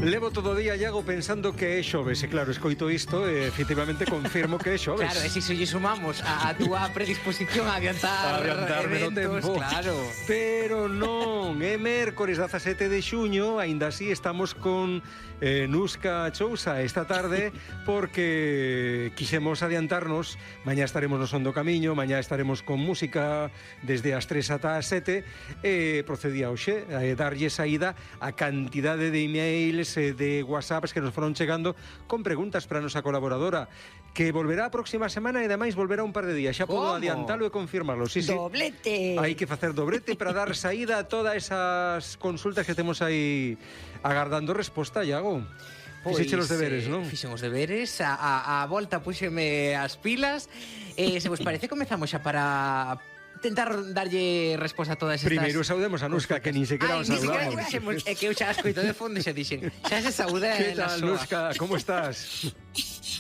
Levo todo o día, Iago, pensando que é xoves. E claro, escoito isto e efectivamente confirmo que é xoves. Claro, e se lle sumamos a túa predisposición a adiantarme no tempo. Claro. Pero non, é mércores 17 de xuño, aínda así estamos con Nuska Chousa esta tarde porque quixemos adiantarnos. Mañá estaremos no Son do Camiño, mañá estaremos con música desde as 3 ata as 7 e procedía hoxe a darlle saída a cantidade de emails e de whatsapps que nos foron chegando con preguntas para a nosa colaboradora que volverá a próxima semana e ademais volverá un par de días. Xa podo adiantalo e confirmarlo. Sí, sí. Doblete. Hai que facer doblete para dar saída a todas esas consultas que temos aí agardando resposta, Iago. Fixeche os deberes, non? Fixen os deberes, a volta puxeme as pilas. Se vos parece, comezamos xa para tentar darlle resposta a todas estas... Primeiro saudemos a Nuska, que nin sequera os saudamos. É que eu xa escoito de fondo e xa dixen, xa se saúda. Que tal, Nuska? Como estás?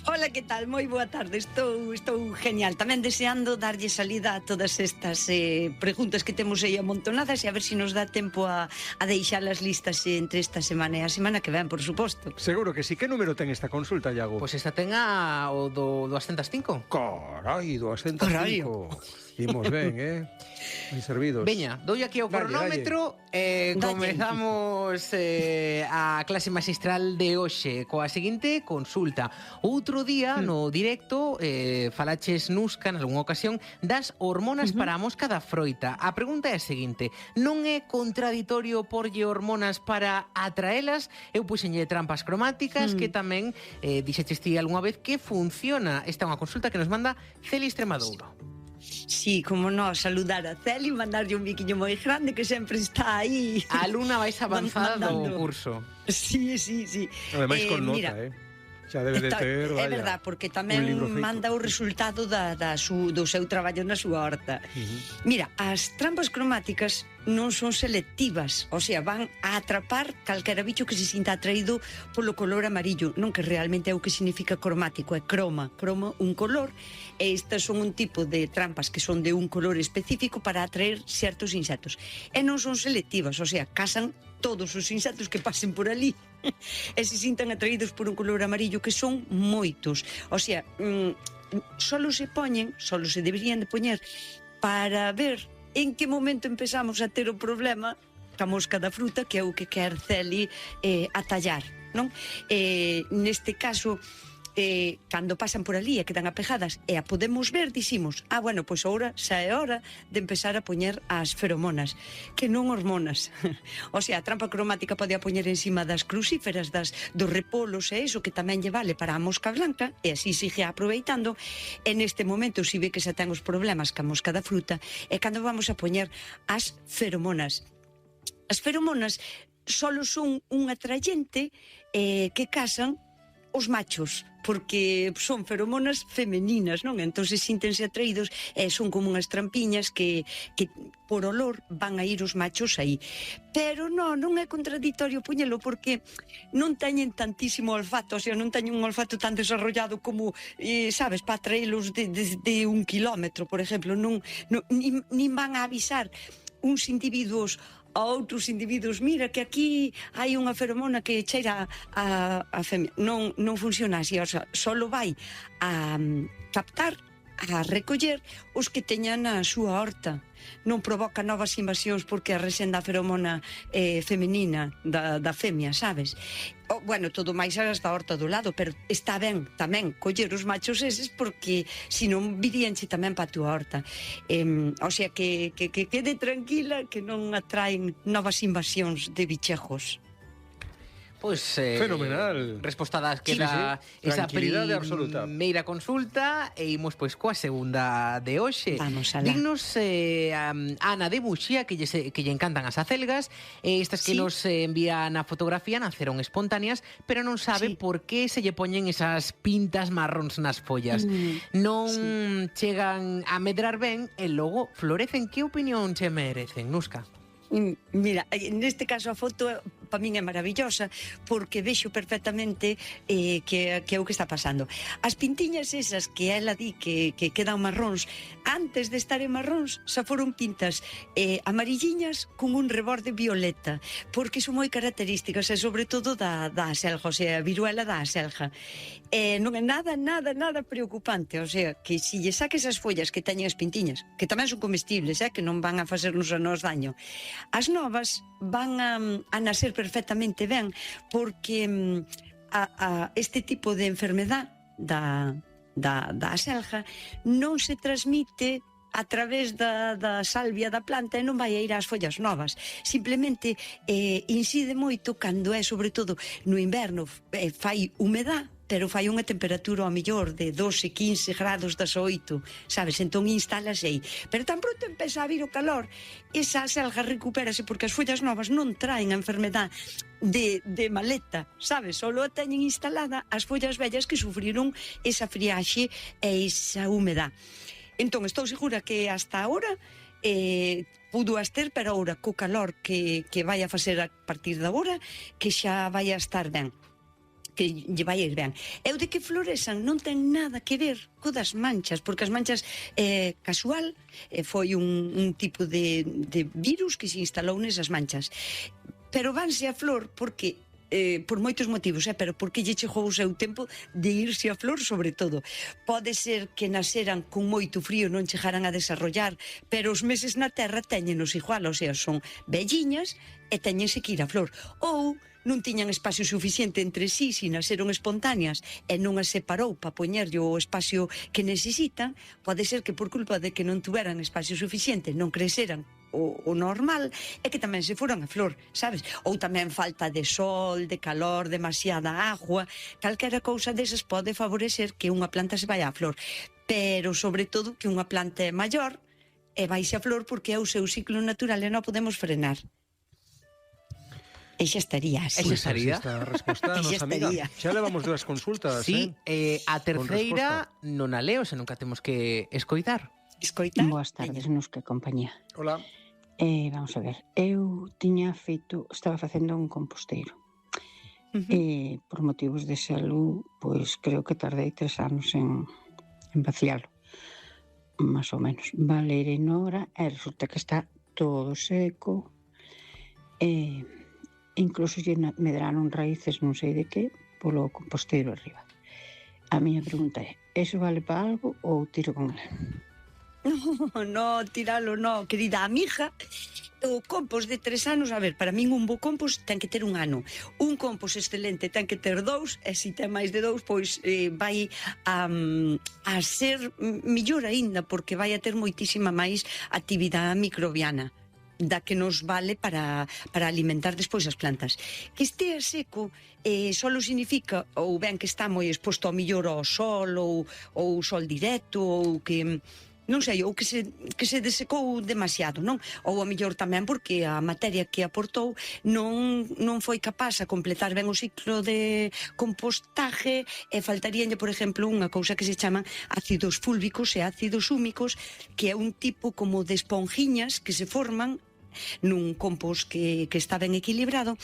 Hola, que tal? Moi boa tarde. Estou genial. Tamén deseando darlle salida a todas estas preguntas que temos aí amontonadas e a ver se nos dá tempo a deixalas listas entre esta semana e a semana que ven, por suposto. Seguro que sí. Que número ten esta consulta, Iago? Pois esta ten o do 205. Carai, 205. Imos ben, ben servidos. Veña, doi aquí ao cronómetro. Comezamos a clase magistral de hoxe coa seguinte consulta. Outro día no directo falaches, Nuska, nalgúna ocasión, das hormonas para a mosca da froita. A pregunta é a seguinte: non é contraditorio porlle hormonas para atraelas? Eu puxenlle trampas cromáticas que tamén dixeches ti algunha vez que funciona. Esta é unha consulta que nos manda Celi Extremadouro. Sí, como non, saludar a Celi, mandarlle un biquiño moi grande que sempre está aí. A alumna vais avanzada do curso. Sí, sí, sí. Ademais con nota, xa debe de ter, vaya, é verdad, porque tamén manda o resultado do seu traballo na súa horta. Mira, as trampas cromáticas non son selectivas, o sea, van a atrapar calquera bicho que se sinta atraído polo color amarillo, non que realmente é o que significa cromático, é croma un color, e estas son un tipo de trampas que son de un color específico para atraer certos insectos, e non son selectivas, o sea, casan todos os insectos que pasen por ali e se sintan atraídos por un color amarillo, que son moitos, o sea, solo se deberían de poñer para ver en que momento empezamos a ter o problema ca mosca da fruta, que é o que quer Celi atallar, non? Neste caso, cando pasan por ali e quedan apegadas e a podemos ver, dicimos, bueno, pois agora xa é hora de empezar a poñer as feromonas, que non hormonas. O sea, a trampa cromática pode a poñer encima das crucíferas, dos repolos e iso, que tamén lle vale para a mosca blanca, e así sigue aproveitando. En este momento, si ve que xa ten os problemas ca mosca da fruta, é cando vamos a poñer as feromonas. As feromonas solo son un atrayente que casan os machos, porque son feromonas femeninas, non? Entón se síntense atraídos e son como unhas trampiñas que por olor van a ir os machos aí. Pero non é contradictorio poñelo, porque non teñen tantísimo olfato, o sea, non teñen un olfato tan desarrollado como, sabes, para atraelos de 1 kilómetro, por exemplo, nin van a avisar uns individuos a outros individuos, mira que aquí hai unha feromona que cheira a femia. Non funciona así, o sea, solo vai a captar, a recoller os que teñan a súa horta. Non provoca novas invasións porque resenda a feromona femenina da femia, sabes? Bueno, todo máis hasta a horta do lado, pero está ben tamén coller os machos eses, porque senón viríanche tamén para a túa horta. O sea, que quede tranquila, que non atraen novas invasións de bichejos. Pois fenomenal. Resposta das queda esa primeira consulta e imos pois coa segunda de hoxe. Vamos alá. Dignos Ana de Muxía, que lle encantan as acelgas, estas que nos envían a fotografía naceron espontáneas, pero non sabe por que se lle poñen esas pintas marróns nas follas. Non chegan a medrar ben e logo florecen. Que opinión che merecen, Nuska? Mira, neste caso a foto para min é maravillosa, porque vexo perfectamente que é o que está pasando. As pintiñas esas que ela di que quedan marróns, antes de estar en marróns, xa foron pintas amarilliñas con un reborde violeta, porque son moi características, e sobre todo da aselga, o sea, a viruela da aselga. Non é nada preocupante, o sea, que se lle saques as follas que teñen as pintiñas, que tamén son comestibles, que non van a facernos a nós daño, as novas van a nacer perfectamente ben, porque este tipo de enfermedad da aselga non se transmite a través da salvia da planta e non vai a ir ás follas novas. Simplemente incide moito cando é, sobre todo, no inverno, fai humedad, pero fai unha temperatura ao millor de 12, 15 grados das 8, sabes? Entón instalase aí. Pero tan pronto empeza a vir o calor, esa aselga recupérase porque as follas novas non traen a enfermedad de maleta, sabes? Solo a teñen instalada as follas vellas que sufriron esa friaxe e esa humedad. Entón, estou segura que hasta ahora pudo as ter, pero ahora co calor que vai a facer a partir da hora, que xa vai a estar ben, que lle vai ir ben. E o de que florezan non ten nada que ver co das manchas, porque as manchas casual foi un tipo de virus que se instalou nesas manchas. Pero vanse a flor porque por moitos motivos, pero porque lle chegou o seu tempo de irse a flor, sobre todo. Pode ser que naceran con moito frío, non chegaran a desarrollar, pero os meses na terra teñenos igual, o sea, son velliñas e teñense que ir a flor. Ou non tiñan espacio suficiente entre sí, si naceron espontáneas e non as separou para poñerlle o espacio que necesitan, pode ser que por culpa de que non tuveran espacio suficiente non creceran o normal, é que tamén se foran a flor, sabes? Ou tamén falta de sol, de calor, demasiada agua, calquera cousa desas pode favorecer que unha planta se vaya a flor, pero sobre todo que unha planta é maior e vaise a flor porque é o seu ciclo natural e non podemos frenar. E xa estaría así. Xa estaría. Esta resposta, nosa amiga. Xa levamos 2 consultas, Sí, a terceira non a leo, se nunca temos que escoitar. Boas tardes, Nusca e compañía. Hola. Vamos a ver, eu estaba facendo un composteiro. E por motivos de salud, pois creo que tardei 3 anos en vacialo, máis ou menos. Valerei nora e resulta que está todo seco, incluso lle medraron raíces non sei de que polo composteiro arriba. A miña pregunta é, eso vale para algo ou tiro con ele? No, tiralo, no, querida amiga. O compost de 3 anos, a ver, para min un bo compost ten que ter 1 ano. Un compost excelente ten que ter 2, e se ten máis de 2, pois vai a ser mellor aínda, porque vai a ter moitísima máis actividade microbiana da que nos vale para alimentar despois as plantas. Que estea seco solo significa ou ben que está moi exposto ao millor ao sol ou sol directo, ou que non sei, ou que se desecou demasiado, non? Ou a mellor tamén porque a materia que aportou non foi capaz a completar ben o ciclo de compostaje e faltaríanlle, por exemplo, unha cousa que se chama ácidos fúlbicos e ácidos húmicos, que é un tipo como de esponjiñas que se forman nun compost que está ben equilibrado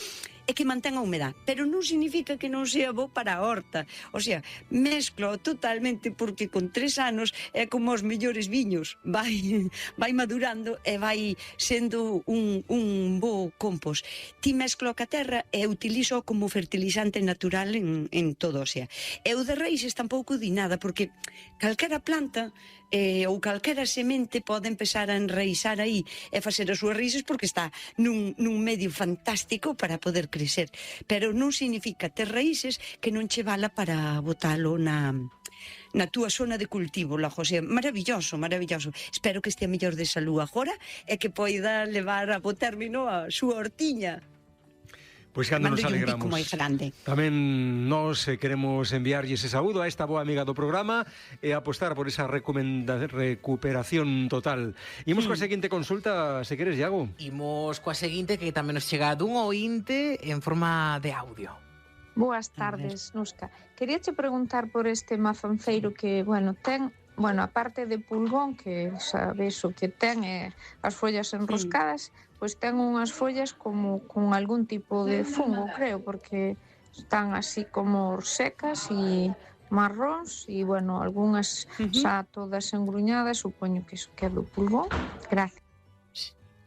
e que mantén a humedad, pero non significa que non sea bo para a horta. O sea, mezclo totalmente porque con 3 anos é como os mellores viños, vai madurando e vai sendo un bo compost. Ti mezclo ca terra e utilizo como fertilizante natural en todo, o sea. E o de raíces tampouco di nada, porque calquera planta ou calquera semente pode empezar a enraizar aí e facer as súas raíces porque está nun medio fantástico para poder crecer, pero non significa ter raíces que non che vala para botalo na túa zona de cultivo, la José. Maravilloso, maravilloso. Espero que estea mellor de salud agora e que poida levar a bo término a súa hortiña. Pois cando nos alegramos. Tamén nós queremos enviarlle ese saúdo a esta boa amiga do programa e apostar por esa recuperación total. Imos coa seguinte consulta, se queres, Iago. Imos coa seguinte, que tamén nos chega dun ointe en forma de audio. Boas tardes, Nusca. Queríache preguntar por este mazanceiro que, ten, a parte de pulgón, que sabes o que ten, as follas enroscadas, pois ten unhas follas como con algún tipo de fungo, creo, porque están así como secas e marróns e, bueno, algunhas xa todas engruñadas, supoño que iso que é do pulgón. Gracias.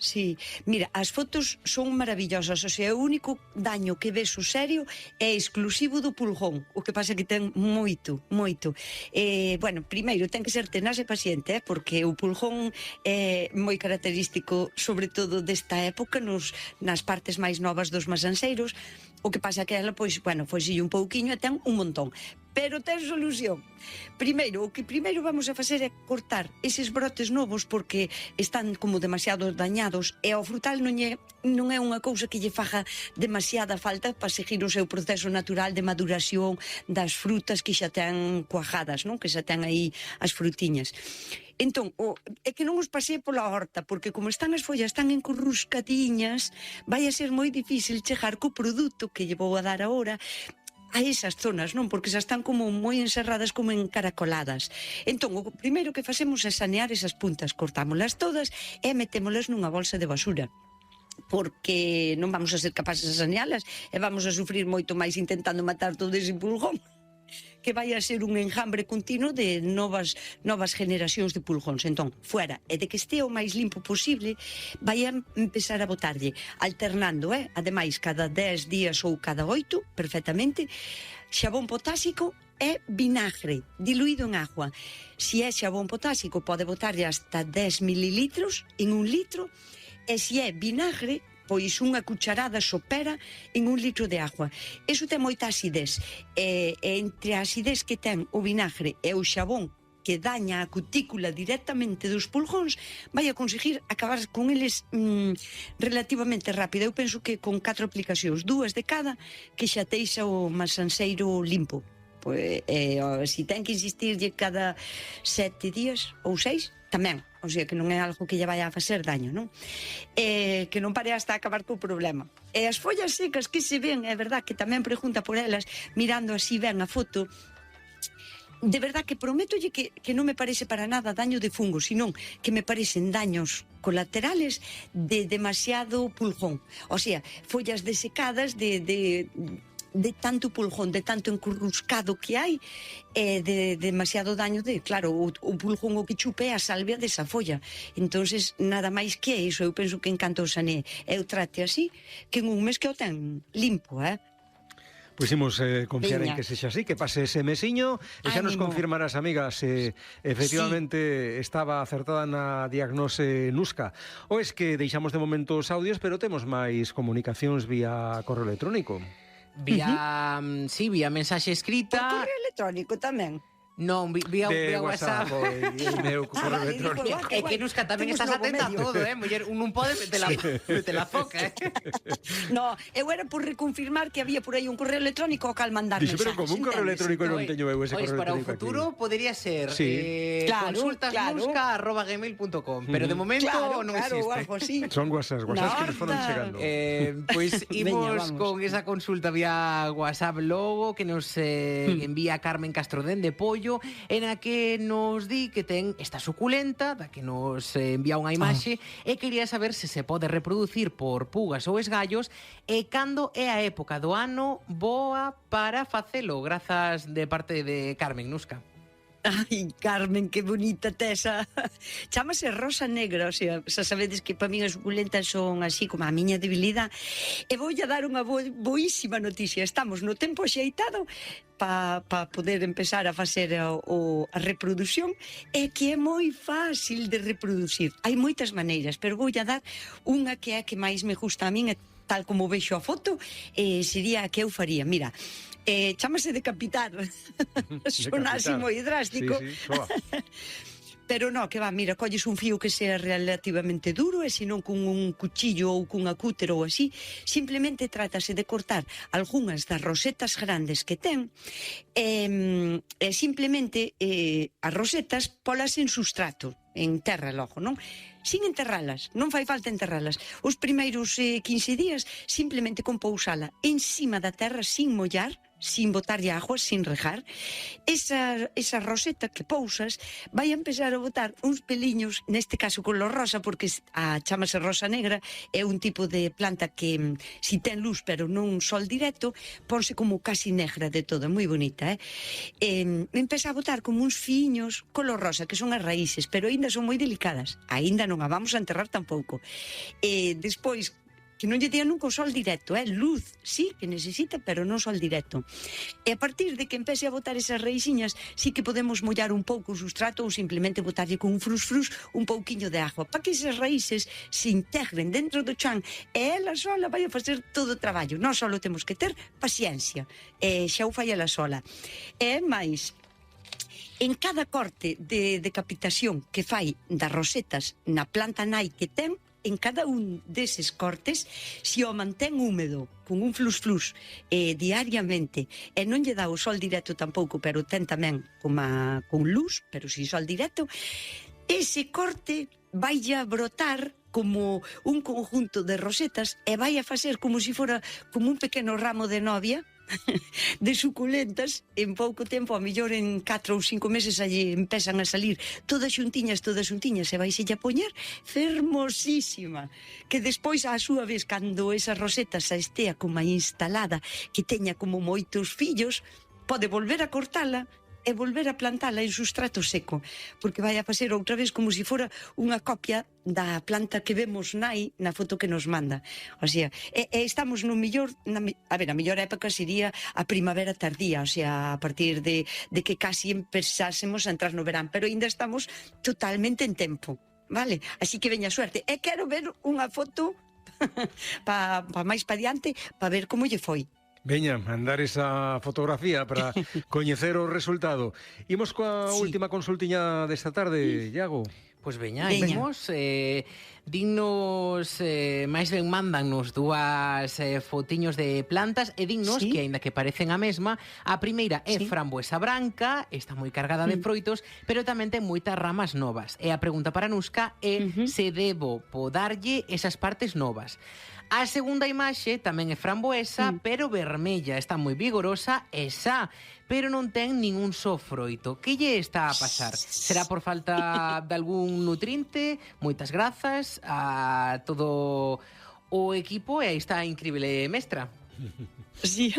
Sí, mira, as fotos son maravillosas, o sea, o único daño que ves o serio é exclusivo do pulgón, o que pasa que ten moito. Bueno, primeiro, ten que ser tenaz e paciente, porque o pulgón é moi característico, sobre todo desta época, nas partes máis novas dos masanseiros. O que pasa que ela, pois, bueno, foxille un pouquiño e ten un montón. Pero ten solución. O que primeiro vamos a facer é cortar eses brotes novos porque están como demasiado dañados e ao frutal non é unha cousa que lle faga demasiada falta para seguir o seu proceso natural de maduración das frutas que xa ten cuajadas, non? Que xa ten aí as frutiñas. Entón, é que non os pasei pola horta, porque como están as follas tan encurruscadiñas, vai a ser moi difícil chegar co produto que lle vou a dar agora a esas zonas, non? Porque xa están como moi encerradas, como encaracoladas. Entón, o primeiro que facemos é sanear esas puntas, cortámolas todas e metémolas nunha bolsa de basura, porque non vamos a ser capaces de sanealas e vamos a sufrir moito máis intentando matar todo ese pulgón, que vai a ser un enjambre continuo de novas generacións de pulgóns. Entón, fuera, e de que este o máis limpo posible, vai a empezar a botarlle, alternando, ademais, cada 10 días ou cada 8, perfectamente, xabón potásico e vinagre, diluído en agua. Si é xabón potásico, pode botarlle hasta 10 mililitros en 1 litro, e si é vinagre, pois unha cucharada sopera en 1 litro de agua. Eso ten moita acidez. E entre a acidez que ten o vinagre e o xabón que daña a cutícula directamente dos pulgóns, vai a conseguir acabar con eles relativamente rápido. Eu penso que con 4 aplicacións, 2 de cada, que xa teixa o masanseiro limpo. Pois, se ten que insistirlle cada 7 días ou 6, tamén. O sea, que non é algo que lle vai a facer daño, non? Que non pare hasta acabar co problema. E as follas secas que se ven, é verdad que tamén pregunta por elas, mirando así ben a foto, de verdad que prométolle que non me parece para nada daño de fungo, senón que me parecen daños colaterales de demasiado pulgón. O sea, follas desecadas de tanto pulgón, de tanto encurruscado que hai, de demasiado daño claro, o pulgón o que chupe é a salvia desa folla. Entonces, nada máis que iso, eu penso que en canto o sané eu trate así, que en un mes que o ten limpo, Pois imos confiar en que sexa así, que pase ese mesiño e xa nos confirmarás, amiga, se efectivamente estaba acertada na diagnose Nuska. Ou es que deixamos de momento os audios, pero temos máis comunicacións vía correo electrónico. Vía mensaxe escrita. Por correo electrónico tamén. Non, vía WhatsApp. O meu correo electrónico. É que Nuska tamén estás atenta a todo, muller, un non pode meter la foca, No, eu era por reconfirmar que había por aí un correo electrónico ao cal mandar mensajes. Pero como un correo electrónico non teño eu ese correo electrónico. Para o futuro podería ser consultasnuska@gmail.com, pero de momento non existe. Son WhatsApp que nos foron chegando. Pois imos con esa consulta vía WhatsApp logo que nos envía Carmen Castrodén de Pollo, en a que nos di que ten esta suculenta, da que nos envía unha imaxe, e quería saber se se pode reproducir por pugas ou esgallos e cando é a época do ano boa para facelo. Grazas de parte de Carmen, Nuska. Ai, Carmen, que bonita tesa. Chámase rosa negra, o sea, xa sabedes que para min as suculentas son así como a miña debilidade. E vou a dar unha boísima noticia. Estamos no tempo axeitado para poder empezar a facer a reproducción, e que é moi fácil de reproducir. Hai moitas maneiras, pero vou a dar unha que é a que máis me gusta a min, tal como vexo a foto, sería a que eu faría. Mira, chámase decapitar. Sona así moi drástico. Sí, Pero no, que va, mira, colles un fío que sea relativamente duro e senón con un cuchillo ou cunha cúter ou así, simplemente trátase de cortar algunhas das rosetas grandes que ten e simplemente as rosetas polas en sustrato, en terra logo, non? Sin enterralas, non fai falta enterralas. Os primeiros 15 días simplemente con pousala encima da terra sin mollar, sin botarlle agua, sin regar, esa roseta que pousas vai a empezar a botar uns peliños, neste caso color rosa, porque chamase rosa negra, é un tipo de planta que si ten luz pero non sol directo, ponse como casi negra de todo, moi bonita, empeza a botar como uns fiños color rosa, que son as raíces, pero aínda son moi delicadas, aínda non a vamos a enterrar tampouco. Despois, que non lle día nunca o sol directo, luz, sí, que necesita, pero non sol directo. E a partir de que empece a botar esas raíciñas, sí que podemos mollar un pouco o sustrato ou simplemente botarlle con un frus un pouquiño de agua, para que esas raíces se integren dentro do chan e ela sola vai a facer todo o traballo. Nós só temos que ter paciencia, xa o fai ela sola. E máis, en cada corte de decapitación que fai das rosetas na planta nai que ten, en cada un deses cortes, se o mantén húmedo, con un flus diariamente, e non lle dá o sol directo tampouco, pero ten tamén con luz, pero sin sol directo, ese corte vai a brotar como un conjunto de rosetas e vai a facer como se fora como un pequeno ramo de novia de suculentas. En pouco tempo, a mellor en 4 ou 5 meses allí empezan a salir todas xuntiñas e vai se a poñer fermosísima, que despois a súa vez, cando esa roseta xa estea como instalada, que teña como moitos fillos, pode volver a cortala e volver a plantala en sustrato seco, porque vai a facer outra vez como se fora unha copia da planta que vemos nai na foto que nos manda. O sea, estamos no mellor, a mellor época sería a primavera tardía, o sea, a partir de que casi empezásemos a entrar no verán, pero ainda estamos totalmente en tempo, vale? Así que veña suerte. E quero ver unha foto pa máis pa diante, pa ver como lle foi. Veña, mandar esa fotografía para coñecer o resultado. Imos coa última consultiña desta tarde, Iago. Pois veña, vemos, dignos, máis ben mándannos dúas fotiños de plantas e dignos que, aínda que parecen a mesma, a primeira é framboesa branca, está moi cargada de froitos, pero tamén ten moitas ramas novas. E a pregunta para Nuska é se debo podarlle esas partes novas. A segunda imaxe tamén é framboesa, pero vermella, está moi vigorosa e xa, pero non ten ningún só froito. Que lle está a pasar? Será por falta de algún nutriente? Moitas grazas a todo o equipo e aí está a increíble mestra. Sí,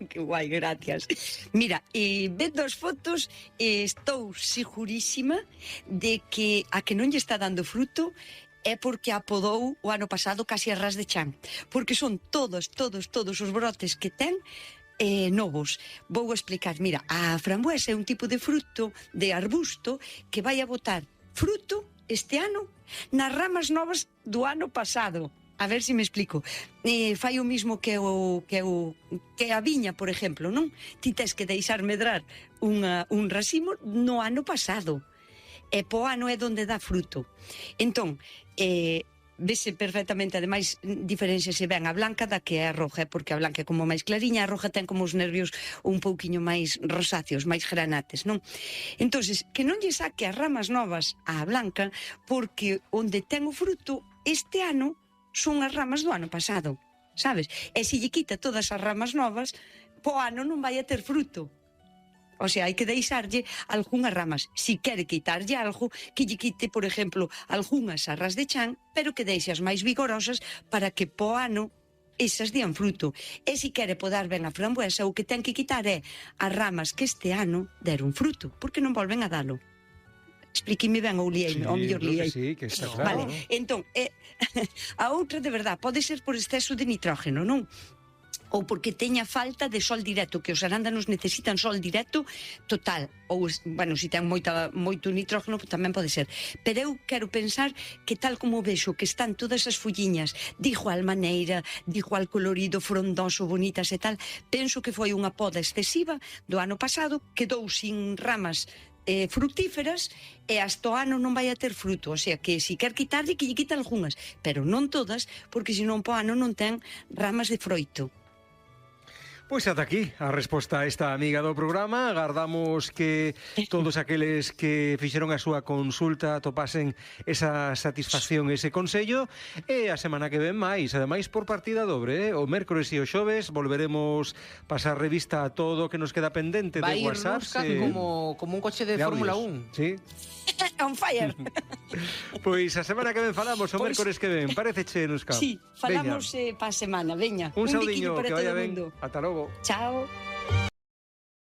que guai, gracias. Mira, vendo as fotos, estou segurísima de que a que non lle está dando fruto é porque a podou o ano pasado casi a ras de chan, porque son todos os brotes que ten novos. Vou explicar. Mira, a framboesa é un tipo de fruto, de arbusto, que vai a botar fruto este ano nas ramas novas do ano pasado. A ver se me explico. Fai o mismo que a viña, por exemplo, non? Ti tes que deixar medrar un racimo no ano pasado. E po ano é onde dá fruto. Entón, vese perfectamente, ademais, diferenciase ben a blanca da que é a roja, porque a blanca é como máis clariña, a roja ten como os nervios un pouquiño máis rosáceos, máis granates, non? Entonces, que non lle saque as ramas novas á blanca, porque onde ten o fruto este ano son as ramas do ano pasado, sabes? E se lle quita todas as ramas novas, po ano non vai a ter fruto. O sea, hai que deixarlle algunhas ramas. Si quere quitarlle algo, que lle quite, por exemplo, algunhas a ras de chan, pero que deixe as máis vigorosas para que po ano esas dian fruto. E si quere podar ben a framboesa, o que ten que quitar é as ramas que este ano deron fruto, porque non volven a dalo. Explíqueme ben ou liei, ou mellor liei. Sí, que está claro. Vale, entón, a outra de verdad pode ser por exceso de nitrógeno, non? Ou porque teña falta de sol directo, que os arándanos necesitan sol directo total, ou, bueno, se ten moito nitrógeno tamén pode ser, pero eu quero pensar que tal como vexo que están todas as folliñas de igual maneira, de igual colorido, frondoso, bonitas e tal, penso que foi unha poda excesiva do ano pasado, quedou sin ramas frutíferas e hasta o ano non vai a ter fruto, o sea que se quer quitarlle que lle quita algunhas, pero non todas, porque senón po ano non ten ramas de froito. Pois ata aquí a resposta a esta amiga do programa. Agardamos que todos aqueles que fixeron a súa consulta topasen esa satisfacción, ese consello, e a semana que ven máis, ademais por partida dobre, o mércores e o xoves volveremos pasar revista a todo o que nos queda pendente de WhatsApp. Como un coche de Fórmula 1. Sí. On fire. Pois a semana que ven falamos, o mércores que ven. Pareceche, Nusca? Sí, falamos pa semana, veña. Un biquiño saudiño, para que todo vaya o ben. mundo. Ata logo. Chao.